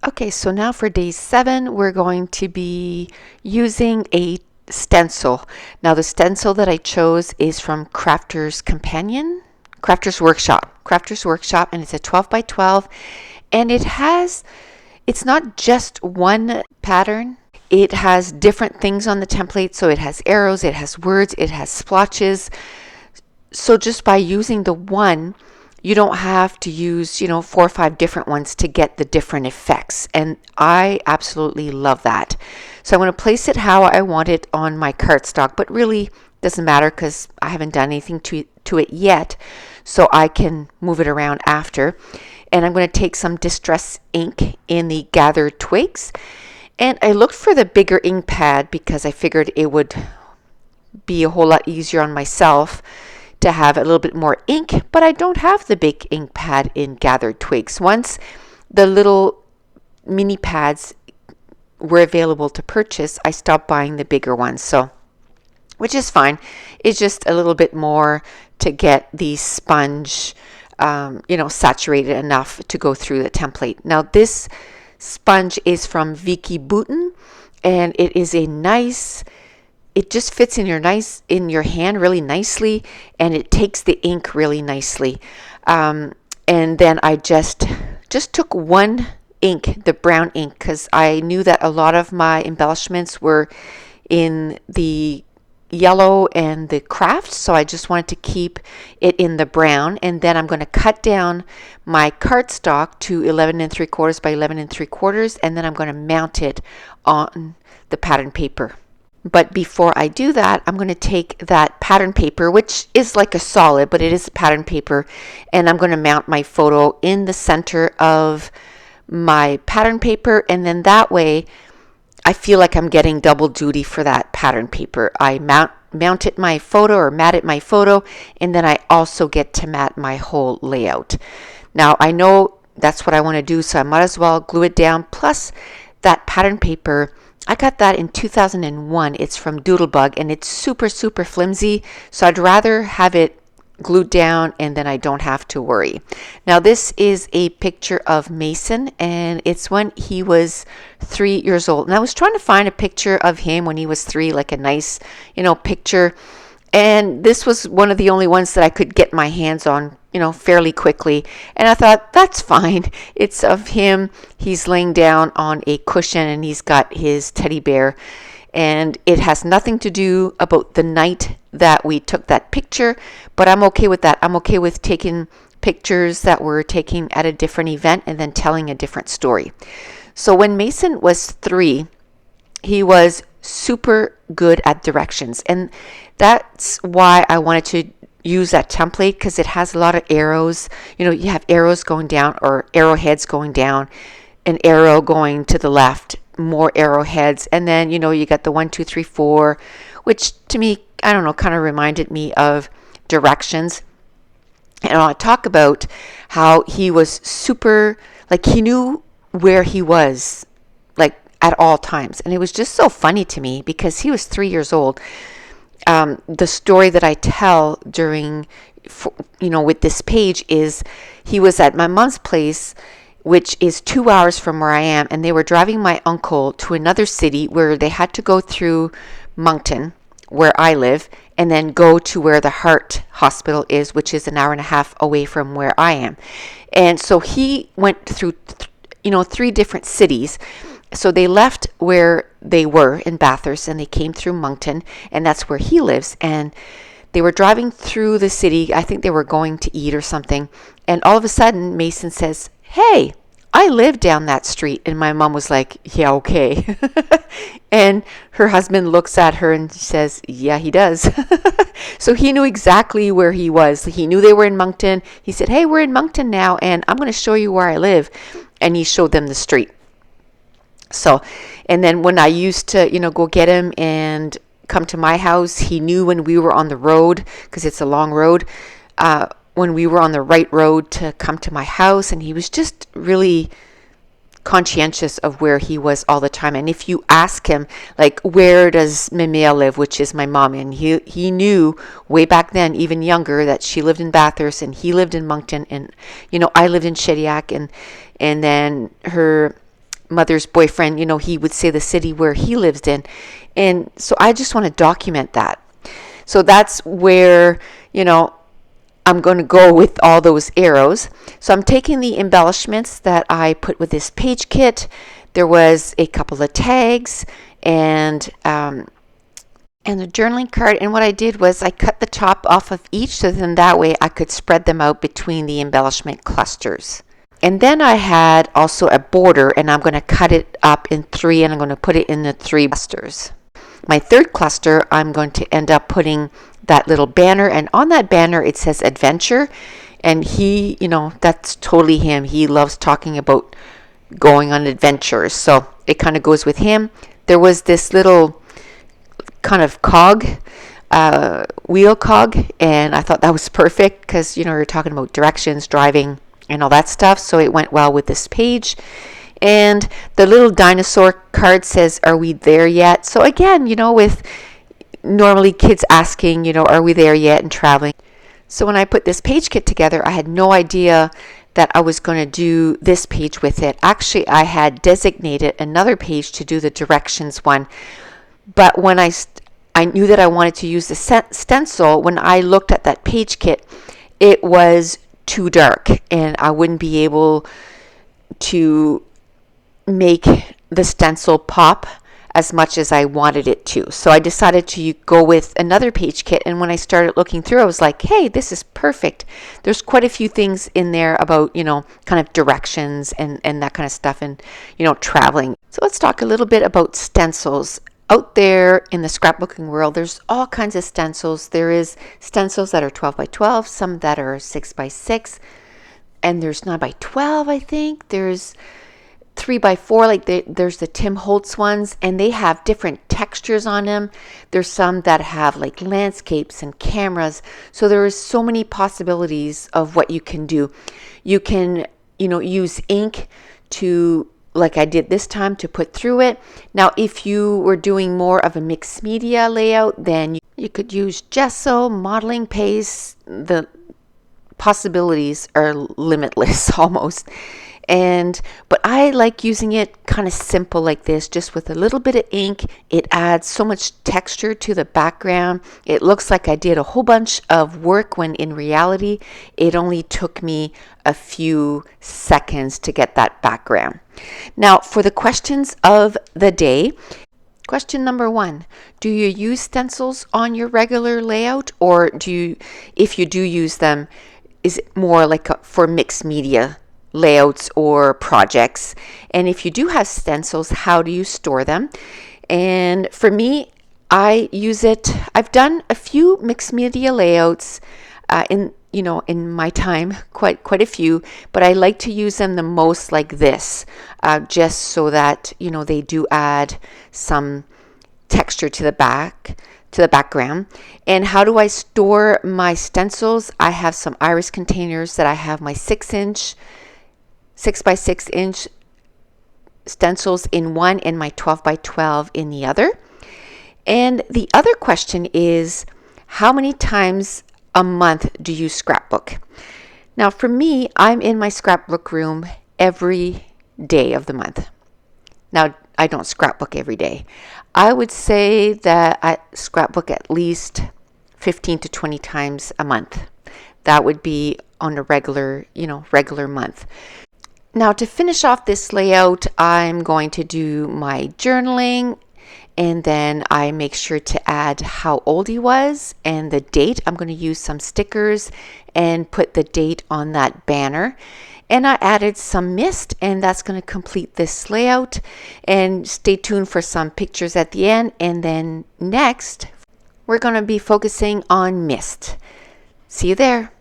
Okay, so now for day 7, we're going to be using a stencil. Now the stencil that I chose is from Crafter's Workshop, and it's a 12 by 12, and it's not just one pattern. It has different things on the template, so it has arrows, it has words, it has splotches. So just by using the one, you don't have to use, 4 or 5 different ones to get the different effects. And I absolutely love that. So I'm going to place it how I want it on my cardstock, but really doesn't matter because I haven't done anything to it yet. So I can move it around after. And I'm going to take some distress ink in the Gathered Twigs. And I looked for the bigger ink pad because I figured it would be a whole lot easier on myself to have a little bit more ink, but I don't have the big ink pad in Gathered Twigs. Once the little mini pads were available to purchase, I stopped buying the bigger ones. So, which is fine. It's just a little bit more to get the sponge, saturated enough to go through the template. Now this sponge is from Vicky Boutin, and it is it just fits in your hand really nicely, and it takes the ink really nicely. And then I just took one ink, the brown ink, because I knew that a lot of my embellishments were in the yellow and the craft, so I just wanted to keep it in the brown. And then I'm going to cut down my cardstock to 11 3/4 by 11 3/4, and then I'm going to mount it on the pattern paper. But before I do that, I'm going to take that pattern paper, which is like a solid, but it is pattern paper, and I'm going to mount my photo in the center of my pattern paper, and then that way I feel like I'm getting double duty for that pattern paper. I mounted my photo or matted my photo, and then I also get to mat my whole layout. Now I know that's what I want to do, so I might as well glue it down. Plus that pattern paper, I got that in 2001. It's from Doodlebug, and it's super, super flimsy. So I'd rather have it glued down, and then I don't have to worry. Now this is a picture of Mason, and it's when he was 3 years old. And I was trying to find a picture of him when he was 3, like a nice, picture. And this was one of the only ones that I could get my hands on, fairly quickly. And I thought, that's fine. It's of him. He's laying down on a cushion, and he's got his teddy bear. And it has nothing to do about the night that we took that picture, but I'm okay with that. I'm okay with taking pictures that we're taking at a different event and then telling a different story. So when Mason was 3, he was super good at directions, and that's why I wanted to use that template, because it has a lot of arrows. You have arrows going down, or arrowheads going down, an arrow going to the left, more arrowheads, and then you got the 1 2 3 4, which to me, I don't know, kind of reminded me of directions. And I'll talk about how he was super, like, he knew where he was, like, at all times. And it was just so funny to me because he was 3 years old. The story that I tell during, with this page is he was at my mom's place, which is 2 hours from where I am, and they were driving my uncle to another city where they had to go through Moncton, where I live, and then go to where the heart hospital is, which is an hour and a half away from where I am. And so he went through, 3 different cities. So they left where they were in Bathurst, and they came through Moncton, and that's where he lives. And they were driving through the city. I think they were going to eat or something. And all of a sudden, Mason says, "Hey, I live down that street." And my mom was like, "Yeah, okay." And her husband looks at her and says, "Yeah, he does." So he knew exactly where he was. He knew they were in Moncton. He said, "Hey, we're in Moncton now, and I'm going to show you where I live." And he showed them the street. So, and then when I used to, go get him and come to my house, he knew when we were on the road, because it's a long road, when we were on the right road to come to my house. And he was just really conscientious of where he was all the time. And if you ask him, like, where does Mimea live, which is my mom, and he knew way back then, even younger, that she lived in Bathurst and he lived in Moncton, and I lived in Shediac, and then her mother's boyfriend, he would say the city where he lives in. And so I just want to document that. So that's where, I'm going to go with all those arrows. So I'm taking the embellishments that I put with this page kit. There was a couple of tags and a journaling card. And what I did was I cut the top off of each, so then that way I could spread them out between the embellishment clusters. And then I had also a border, and I'm going to cut it up in 3, and I'm going to put it in the 3 clusters. My third cluster, I'm going to end up putting that little banner, and on that banner it says adventure, and he, that's totally him. He loves talking about going on adventures, so it kind of goes with him. There was this little kind of cog, wheel cog, and I thought that was perfect because, you're talking about directions, driving, and all that stuff, so it went well with this page. And the little dinosaur card says, are we there yet? So again, with normally kids asking, are we there yet, and traveling. So when I put this page kit together, I had no idea that I was going to do this page with it. Actually, I had designated another page to do the directions one. But when I knew that I wanted to use the stencil, when I looked at that page kit, it was too dark and I wouldn't be able to make the stencil pop as much as I wanted it to. So I decided to go with another page kit, and when I started looking through, I was like, hey, this is perfect. There's quite a few things in there about, kind of directions and that kind of stuff, and, traveling. So let's talk a little bit about stencils. Out there in the scrapbooking world, there's all kinds of stencils. There is stencils that are 12 by 12, some that are 6 by 6, and there's 9 by 12, I think. There's 3 by 4, there's the Tim Holtz ones, and they have different textures on them. There's some that have like landscapes and cameras. So there is so many possibilities of what you can do. You can, use ink to, like I did this time, to put through it. Now, if you were doing more of a mixed media layout, then you could use gesso, modeling paste. The possibilities are limitless almost. But I like using it kind of simple like this, just with a little bit of ink. It adds so much texture to the background. It looks like I did a whole bunch of work when in reality, it only took me a few seconds to get that background. Now, for the questions of the day, question number 1, do you use stencils on your regular layout, or if you do use them, is it more like for mixed media layouts or projects? And if you do have stencils, how do you store them? And for me, I use it. I've done a few mixed media layouts in my time, quite a few, but I like to use them the most like this, just so that they do add some texture to the background. And how do I store my stencils? I have some iris containers that I have my 6 by 6 inch stencils in one and my 12 by 12 in the other. And the other question is, how many times a month do you scrapbook? Now for me, I'm in my scrapbook room every day of the month. Now I don't scrapbook every day. I would say that I scrapbook at least 15 to 20 times a month. That would be on a regular month. Now to finish off this layout, I'm going to do my journaling, and then I make sure to add how old he was and the date. I'm going to use some stickers and put the date on that banner. And I added some mist, and that's going to complete this layout. And stay tuned for some pictures at the end. And then next, we're going to be focusing on mist. See you there.